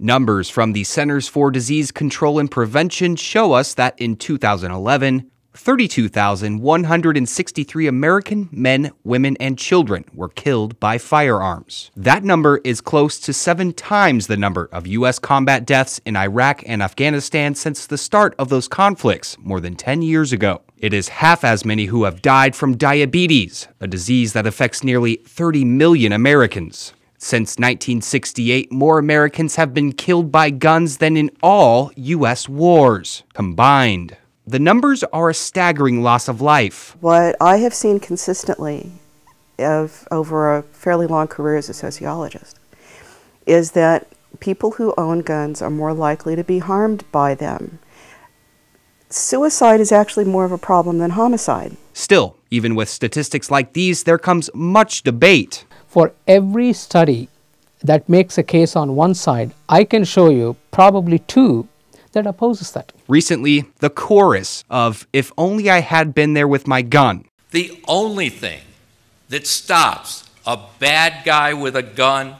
Numbers from the Centers for Disease Control and Prevention show us that in 2011, 32,163 American men, women, and children were killed by firearms. That number is close to 7 times the number of U.S. combat deaths in Iraq and Afghanistan since the start of those conflicts more than 10 years ago. It is half as many who have died from diabetes, a disease that affects nearly 30 million Americans. Since 1968, more Americans have been killed by guns than in all U.S. wars combined. The numbers are a staggering loss of life. What I have seen consistently over a fairly long career as a sociologist is that people who own guns are more likely to be harmed by them. Suicide is actually more of a problem than homicide. Still, even with statistics like these, there comes much debate. For every study that makes a case on one side, I can show you probably 2 that opposes that. Recently, the chorus of "If only I had been there with my gun." The only thing that stops a bad guy with a gun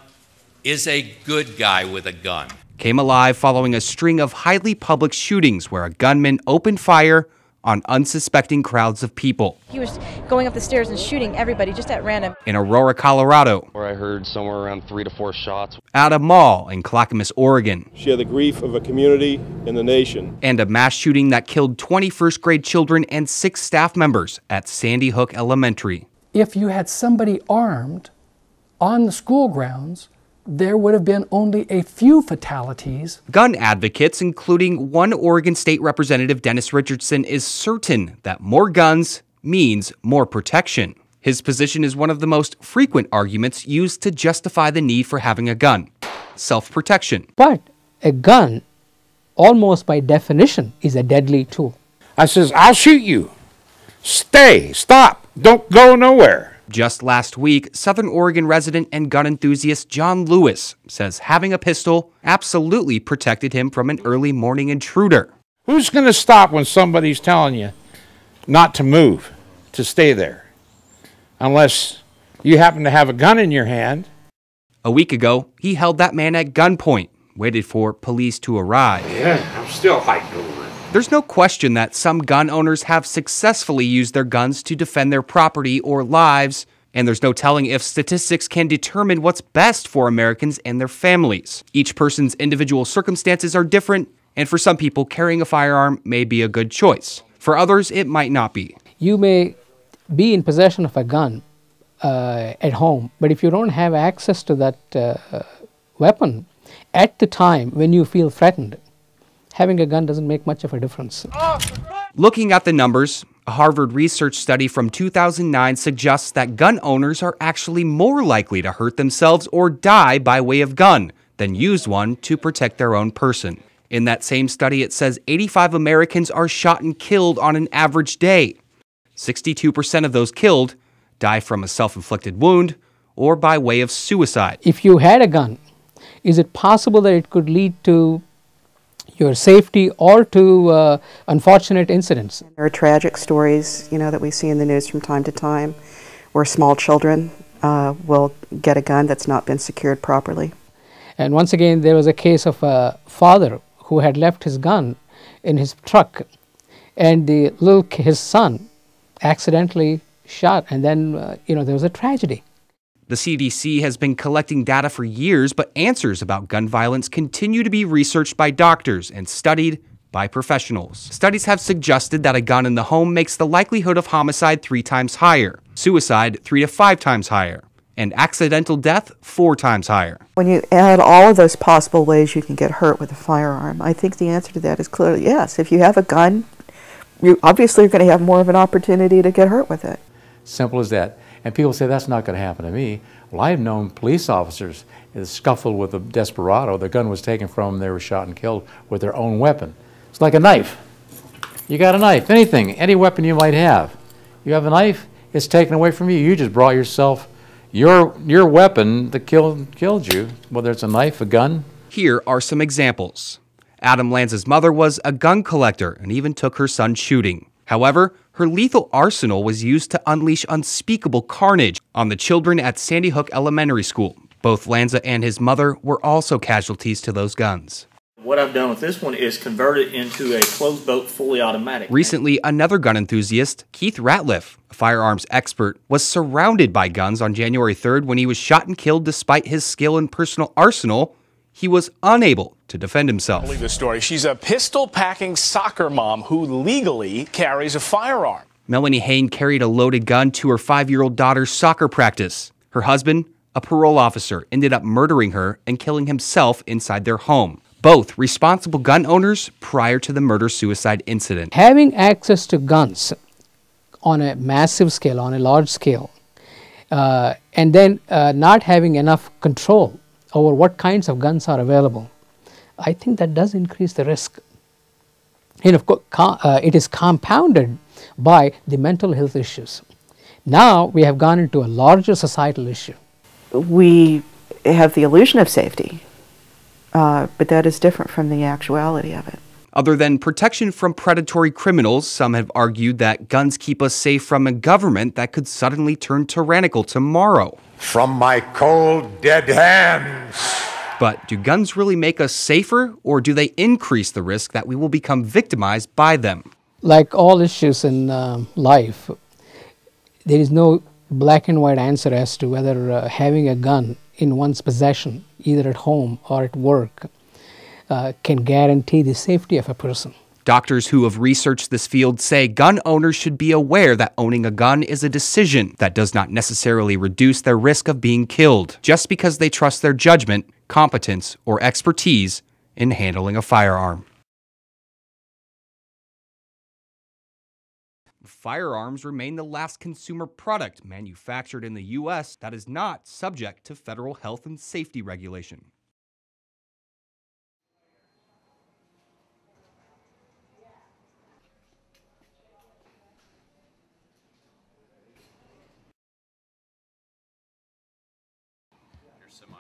is a good guy with a gun Came alive following a string of highly public shootings where a gunman opened fire on unsuspecting crowds of people. He was going up the stairs and shooting everybody just at random. In Aurora, Colorado. Where I heard somewhere around 3 to 4 shots. At a mall in Clackamas, Oregon. Share the grief of a community and the nation. And a mass shooting that killed 20 first-grade children and 6 staff members at Sandy Hook Elementary. If you had somebody armed on the school grounds, there would have been only a few fatalities. Gun advocates, including one Oregon State Representative Dennis Richardson, is certain that more guns means more protection. His position is one of the most frequent arguments used to justify the need for having a gun: self-protection. But a gun, almost by definition, is a deadly tool. I says, I'll shoot you. Stay, stop, don't go nowhere. Just last week, Southern Oregon resident and gun enthusiast John Lewis says having a pistol absolutely protected him from an early morning intruder. Who's going to stop when somebody's telling you not to move, to stay there? Unless you happen to have a gun in your hand. A week ago, he held that man at gunpoint, waited for police to arrive. Yeah, I'm still hyped over it. There's no question that some gun owners have successfully used their guns to defend their property or lives, and there's no telling if statistics can determine what's best for Americans and their families. Each person's individual circumstances are different, and for some people, carrying a firearm may be a good choice. For others, it might not be. You may be in possession of a gun at home, but if you don't have access to that weapon at the time when you feel threatened, having a gun doesn't make much of a difference. Looking at the numbers, a Harvard research study from 2009 suggests that gun owners are actually more likely to hurt themselves or die by way of gun than use one to protect their own person. In that same study, it says 85 Americans are shot and killed on an average day. 62% of those killed die from a self-inflicted wound or by way of suicide. If you had a gun, is it possible that it could lead to your safety or to unfortunate incidents? There are tragic stories, that we see in the news from time to time where small children will get a gun that's not been secured properly. And once again, there was a case of a father who had left his gun in his truck, and his son accidentally shot, and then there was a tragedy. The CDC has been collecting data for years, but answers about gun violence continue to be researched by doctors and studied by professionals. Studies have suggested that a gun in the home makes the likelihood of homicide 3 times higher, suicide 3 to 5 times higher, and accidental death 4 times higher. When you add all of those possible ways you can get hurt with a firearm, I think the answer to that is clearly yes. If you have a gun, you obviously are going to have more of an opportunity to get hurt with it. Simple as that. And people say, that's not going to happen to me. Well, I've known police officers that scuffled with a desperado. The gun was taken from them. They were shot and killed with their own weapon. It's like a knife. You got a knife, anything, any weapon you might have. You have a knife, it's taken away from you. You just brought yourself your weapon that killed you, whether it's a knife, a gun. Here are some examples. Adam Lanza's mother was a gun collector and even took her son shooting. However, her lethal arsenal was used to unleash unspeakable carnage on the children at Sandy Hook Elementary School. Both Lanza and his mother were also casualties to those guns. What I've done with this one is convert it into a closed bolt fully automatic. Recently, another gun enthusiast, Keith Ratliff, a firearms expert, was surrounded by guns on January 3rd when he was shot and killed despite his skill and personal arsenal. He was unable to defend himself. Believe the story. She's a pistol-packing soccer mom who legally carries a firearm. Melanie Hain carried a loaded gun to her 5-year-old daughter's soccer practice. Her husband, a parole officer, ended up murdering her and killing himself inside their home. Both responsible gun owners prior to the murder-suicide incident. Having access to guns on a massive scale, on a large scale, and then not having enough control over what kinds of guns are available, I think that does increase the risk. And of course, it is compounded by the mental health issues. Now we have gone into a larger societal issue. We have the illusion of safety, but that is different from the actuality of it. Other than protection from predatory criminals, some have argued that guns keep us safe from a government that could suddenly turn tyrannical tomorrow. From my cold, dead hands. But do guns really make us safer, or do they increase the risk that we will become victimized by them? Like all issues in life, there is no black and white answer as to whether having a gun in one's possession, either at home or at work, can guarantee the safety of a person. Doctors who have researched this field say gun owners should be aware that owning a gun is a decision that does not necessarily reduce their risk of being killed, just because they trust their judgment, competence, or expertise in handling a firearm. Firearms remain the last consumer product manufactured in the U.S. that is not subject to federal health and safety regulation. Semi